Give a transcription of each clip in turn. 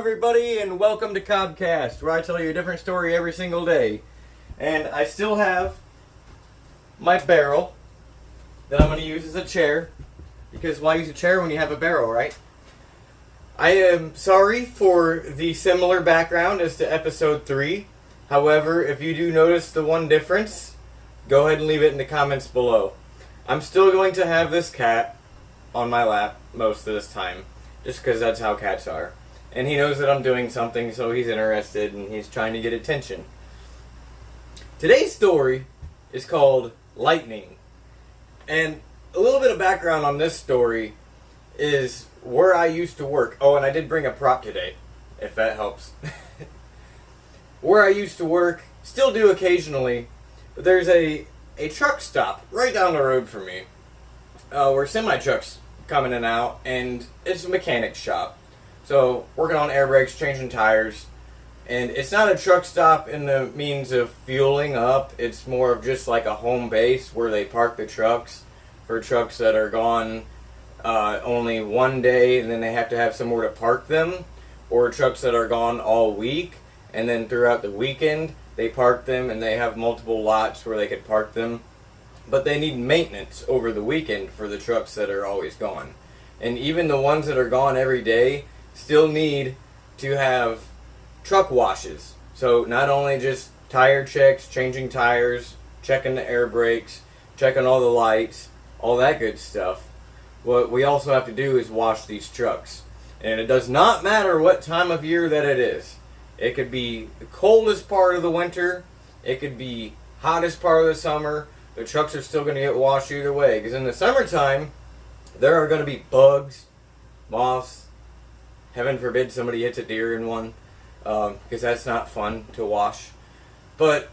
everybody, and welcome to Cobcast, where I tell you a different story every single day. And I still have my barrel that I'm going to use as a chair, because why use a chair when you have a barrel, right? I am sorry for the similar background as to episode 3. However, if you do notice the one difference, go ahead and leave it in the comments below. I'm still going to have this cat on my lap most of this time, just because that's how cats are. And he knows that I'm doing something, so he's interested and he's trying to get attention. Today's story is called Lightning. And a little bit of background on this story is where I used to work. Oh, and I did bring a prop today, if that helps. Where I used to work, still do occasionally, but there's a truck stop right down the road from me, where semi-trucks come in and out, and it's a mechanic shop. So, working on air brakes, changing tires, and it's not a truck stop in the means of fueling up. It's more of just like a home base where they park the trucks for trucks that are gone only one day, and then they have to have somewhere to park them, or trucks that are gone all week, and then throughout the weekend they park them, and they have multiple lots where they could park them, but they need maintenance over the weekend for the trucks that are always gone. And even the ones that are gone every day still need to have truck washes. So not only just tire checks, changing tires, checking the air brakes, checking all the lights, all that good stuff. What we also have to do is wash these trucks. And it does not matter what time of year that it is. It could be the coldest part of the winter. It could be hottest part of the summer. The trucks are still going to get washed either way. Because in the summertime, there are going to be bugs, moths. Heaven forbid somebody hits a deer in one, because that's not fun to wash. But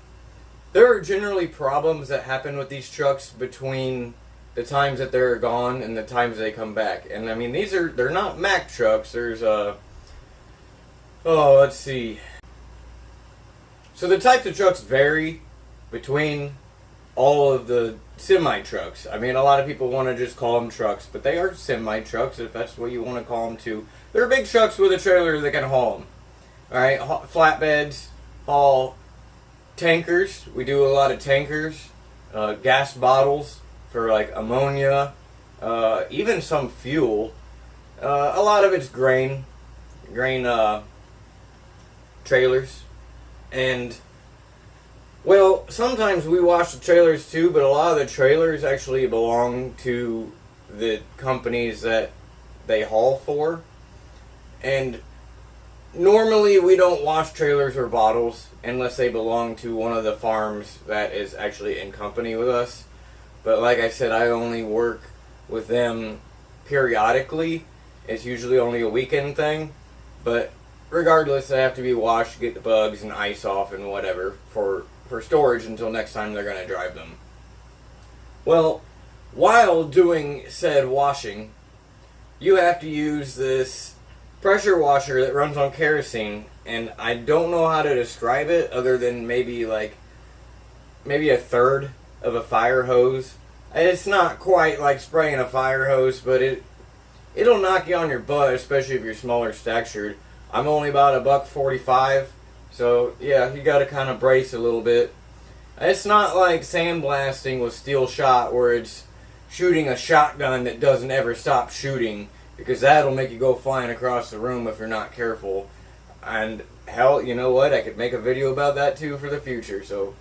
there are generally problems that happen with these trucks between the times that they're gone and the times they come back. And I mean, they're not Mack trucks. There's let's see. So the types of trucks vary between all of the semi-trucks. I mean, a lot of people want to just call them trucks, but they are semi-trucks, if that's what you want to call them too. They're big trucks with a trailer that can haul them. Alright, flatbeds, haul tankers. We do a lot of tankers, gas bottles for like ammonia, even some fuel. A lot of it's grain trailers. And well, sometimes we wash the trailers too, but a lot of the trailers actually belong to the companies that they haul for. And normally we don't wash trailers or bottles unless they belong to one of the farms that is actually in company with us. But like I said, I only work with them periodically. It's usually only a weekend thing. But regardless, they have to be washed to get the bugs and ice off and whatever for storage until next time they're going to drive them. Well, while doing said washing, you have to use this pressure washer that runs on kerosene, and I don't know how to describe it other than maybe a third of a fire hose. It's not quite like spraying a fire hose, but it'll knock you on your butt, especially if you're smaller statured. I'm only about $1.45. So, yeah, you gotta kind of brace a little bit. It's not like sandblasting with steel shot where it's shooting a shotgun that doesn't ever stop shooting, because that'll make you go flying across the room if you're not careful. And hell, you know what? I could make a video about that too for the future. So,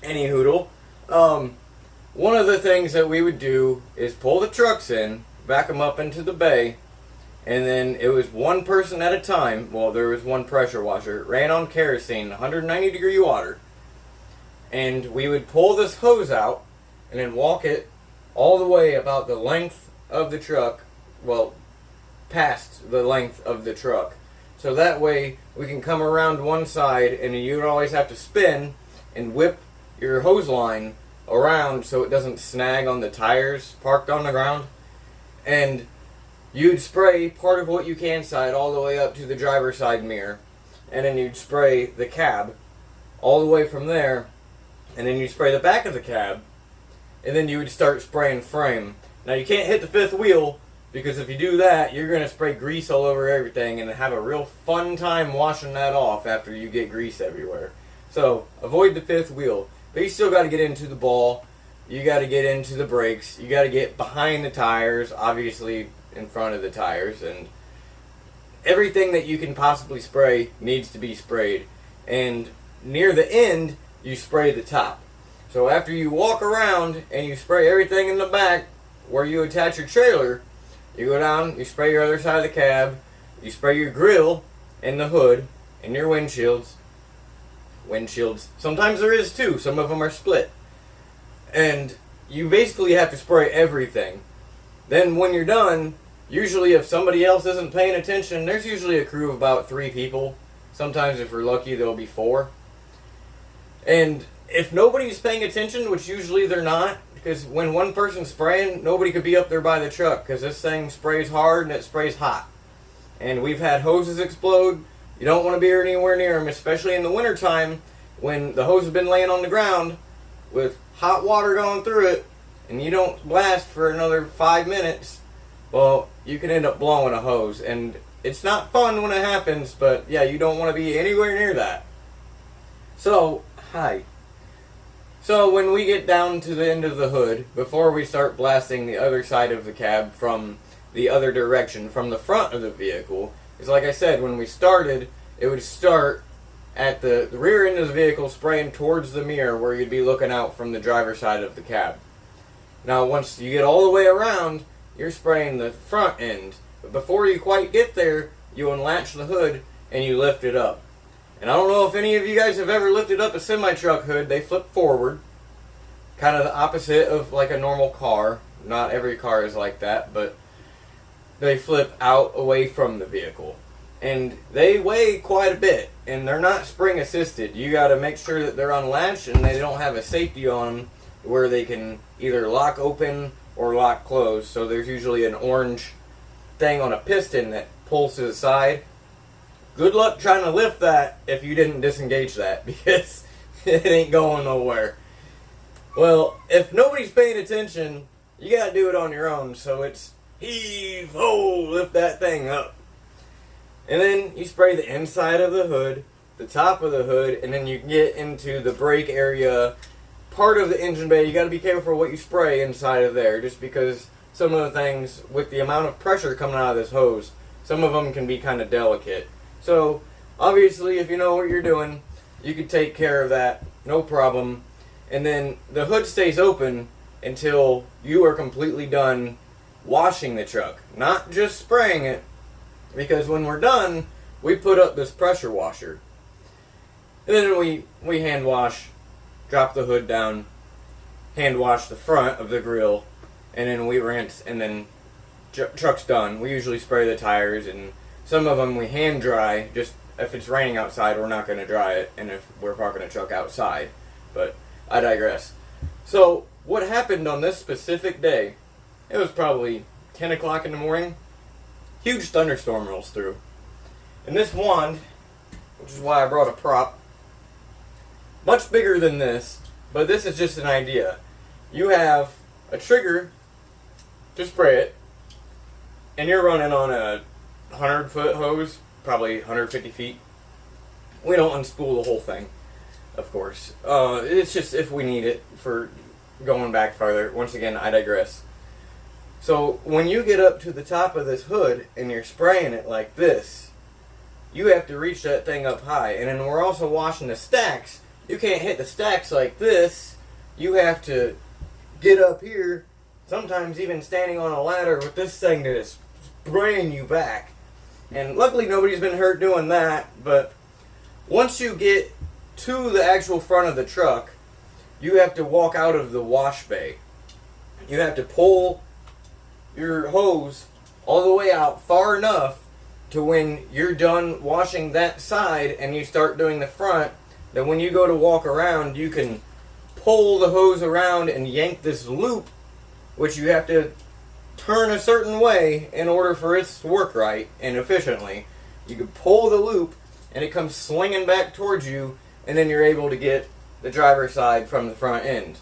any hoodle. One of the things that we would do is pull the trucks in, back them up into the bay, and then it was one person at a time. Well, there was one pressure washer. It ran on kerosene, 190 degree water. And we would pull this hose out and then walk it all the way about the length of the truck. Well, past the length of the truck. So that way we can come around one side, and you don't always have to spin and whip your hose line around so it doesn't snag on the tires parked on the ground. And you'd spray part of what you can side all the way up to the driver's side mirror. And then you'd spray the cab all the way from there. And then you'd spray the back of the cab. And then you would start spraying frame. Now you can't hit the fifth wheel Because if you do that, you're going to spray grease all over everything and have a real fun time washing that off after you get grease everywhere. So, avoid the fifth wheel. But you still got to get into the ball. You got to get into the brakes. You got to get behind the tires, obviously in front of the tires. And everything that you can possibly spray needs to be sprayed. And near the end, you spray the top. So after you walk around and you spray everything in the back where you attach your trailer, you go down, you spray your other side of the cab, you spray your grill and the hood and your windshields. Sometimes there is two, some of them are split. And you basically have to spray everything. Then when you're done, usually if somebody else isn't paying attention, there's usually a crew of about 3 people. Sometimes if we're lucky, there'll be 4. And if nobody's paying attention, which usually they're not, because when one person's spraying, nobody could be up there by the truck, because this thing sprays hard and it sprays hot. And we've had hoses explode. You don't want to be anywhere near them, especially in the wintertime when the hose has been laying on the ground with hot water going through it, and you don't blast for another 5 minutes. Well, you can end up blowing a hose, and it's not fun when it happens, but yeah, you don't want to be anywhere near that. So, So when we get down to the end of the hood, before we start blasting the other side of the cab from the other direction, from the front of the vehicle, is like I said, when we started, it would start at the rear end of the vehicle spraying towards the mirror where you'd be looking out from the driver's side of the cab. Now once you get all the way around, you're spraying the front end. But before you quite get there, you unlatch the hood and you lift it up. And I don't know if any of you guys have ever lifted up a semi-truck hood. They flip forward, kind of the opposite of like a normal car. Not every car is like that, but they flip out away from the vehicle. And they weigh quite a bit, and they're not spring assisted. You got to make sure that they're unlatched and they don't have a safety on them where they can either lock open or lock closed. So there's usually an orange thing on a piston that pulls to the side. Good luck trying to lift that if you didn't disengage that, because it ain't going nowhere. Well, if nobody's paying attention, you gotta do it on your own. So it's heave, ho, lift that thing up. And then you spray the inside of the hood, the top of the hood, and then you get into the brake area, part of the engine bay. You gotta be careful what you spray inside of there, just because some of the things, with the amount of pressure coming out of this hose, some of them can be kind of delicate. So, obviously, if you know what you're doing, you can take care of that, no problem. And then the hood stays open until you are completely done washing the truck, not just spraying it, because when we're done, we put up this pressure washer. And then we hand wash, drop the hood down, hand wash the front of the grill, and then we rinse, and then truck's done. We usually spray the tires, and some of them we hand dry. Just if it's raining outside, we're not going to dry it, and if we're parking a truck outside. But I digress. So what happened on this specific day, it was probably 10 o'clock in the morning. Huge thunderstorm rolls through. And this wand, which is why I brought a prop, much bigger than this, but this is just an idea. You have a trigger to spray it, and you're running on a 100-foot hose, probably 150 feet. We don't unspool the whole thing, of course. It's just if we need it for going back farther. Once again, I digress. So when you get up to the top of this hood and you're spraying it like this, you have to reach that thing up high. And then we're also washing the stacks. You can't hit the stacks like this. You have to get up here, sometimes even standing on a ladder with this thing that is spraying you back. And luckily nobody's been hurt doing that, but once you get to the actual front of the truck, you have to walk out of the wash bay. You have to pull your hose all the way out far enough to when you're done washing that side and you start doing the front, that when you go to walk around, you can pull the hose around and yank this loop, which you have to turn a certain way in order for it to work right and efficiently. You can pull the loop and it comes swinging back towards you, and then you're able to get the driver's side from the front end.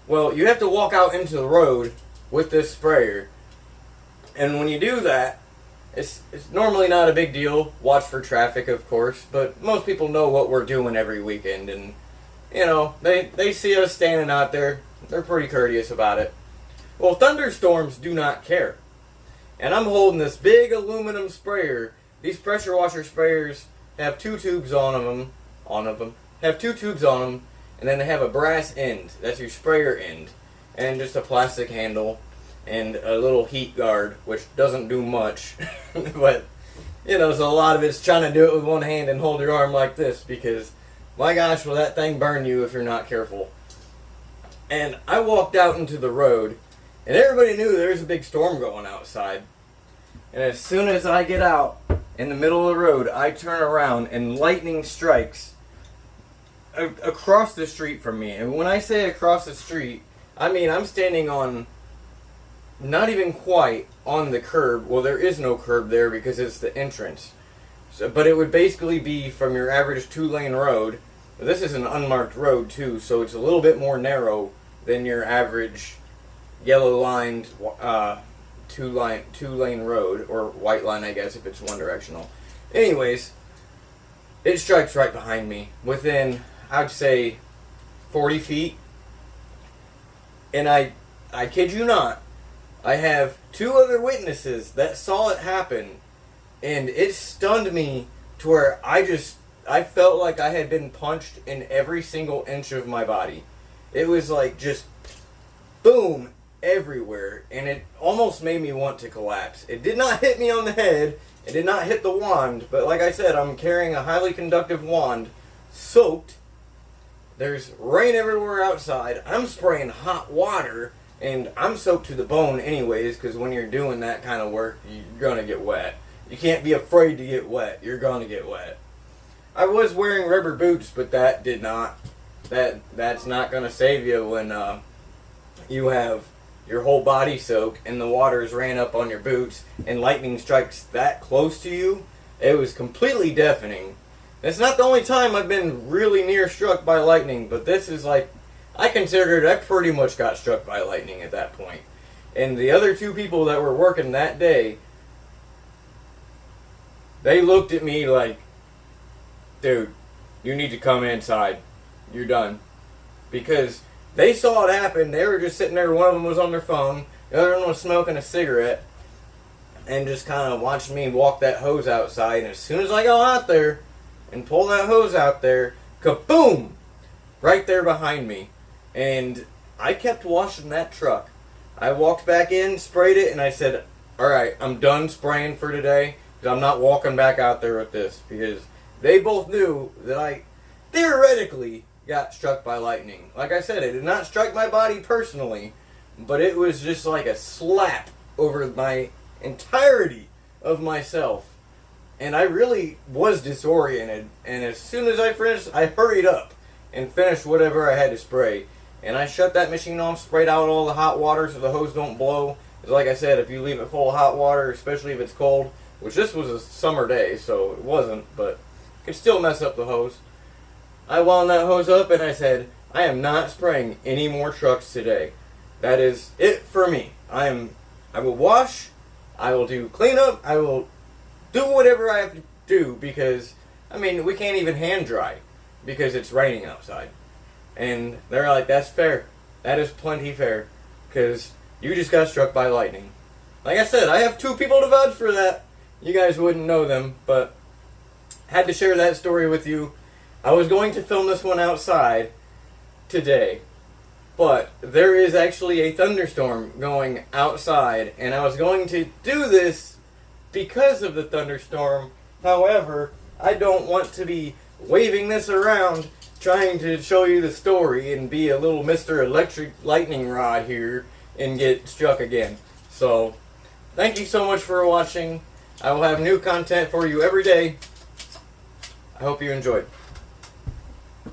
Well, you have to walk out into the road with this sprayer, And when you do that, it's normally not a big deal. Watch for traffic, of course, but most people know what we're doing every weekend, and you know, they see us standing out there. They're pretty courteous about it. Well, thunderstorms do not care. And I'm holding this big aluminum sprayer. These pressure washer sprayers have two tubes on them. Have two tubes on them, and then they have a brass end. That's your sprayer end, and just a plastic handle, and a little heat guard, which doesn't do much, but you know, so a lot of it's trying to do it with one hand and hold your arm like this, because my gosh, will that thing burn you if you're not careful. And I walked out into the road, and everybody knew there was a big storm going outside. And as soon as I get out in the middle of the road, I turn around and lightning strikes across the street from me. And when I say across the street, I mean I'm standing on, not even quite on the curb. Well, there is no curb there because it's the entrance. So, but it would basically be from your average 2-lane road. This is an unmarked road too, so it's a little bit more narrow than your average yellow lined two-lane road, or white line, I guess, if it's one directional. Anyways, it strikes right behind me within, I'd say, 40 feet. And I kid you not, I have 2 other witnesses that saw it happen, and it stunned me to where I felt like I had been punched in every single inch of my body. It was like just boom everywhere, and it almost made me want to collapse. It did not hit me on the head, it did not hit the wand, but like I said, I'm carrying a highly conductive wand, soaked. There's rain everywhere outside. I'm spraying hot water, and I'm soaked to the bone anyways, because when you're doing that kind of work, you're going to get wet. You can't be afraid to get wet. You're going to get wet. I was wearing rubber boots, but that did not. That's not going to save you when you have your whole body soaked and the waters ran up on your boots and lightning strikes that close to you. It was completely deafening. It's not the only time I've been really near struck by lightning, but this is like, I considered I pretty much got struck by lightning at that point. And the other 2 people that were working that day, they looked at me like, dude, you need to come inside. You're done. Because they saw it happen. They were just sitting there. One of them was on their phone. The other one was smoking a cigarette. And just kind of watched me walk that hose outside. And as soon as I go out there and pull that hose out there, kaboom! Right there behind me. And I kept washing that truck. I walked back in, sprayed it, and I said, alright, I'm done spraying for today. Because I'm not walking back out there with this. Because they both knew that I theoretically got struck by lightning. Like I said, it did not strike my body personally, but it was just like a slap over my entirety of myself. And I really was disoriented. And as soon as I finished, I hurried up and finished whatever I had to spray. And I shut that machine off, sprayed out all the hot water so the hose don't blow. Because like I said, if you leave it full of hot water, especially if it's cold, which this was a summer day, so it wasn't, but it could still mess up the hose. I wound that hose up and I said, I am not spraying any more trucks today. That is it for me. I will wash, I will do cleanup, I will do whatever I have to do because, I mean, we can't even hand dry because it's raining outside. And they're like, that's fair. That is plenty fair because you just got struck by lightning. Like I said, I have 2 people to vouch for that. You guys wouldn't know them, but had to share that story with you. I was going to film this one outside today, but there is actually a thunderstorm going outside, and I was going to do this because of the thunderstorm. However, I don't want to be waving this around trying to show you the story and be a little Mr. Electric Lightning Rod here and get struck again. So, thank you so much for watching. I will have new content for you every day. I hope you enjoyed.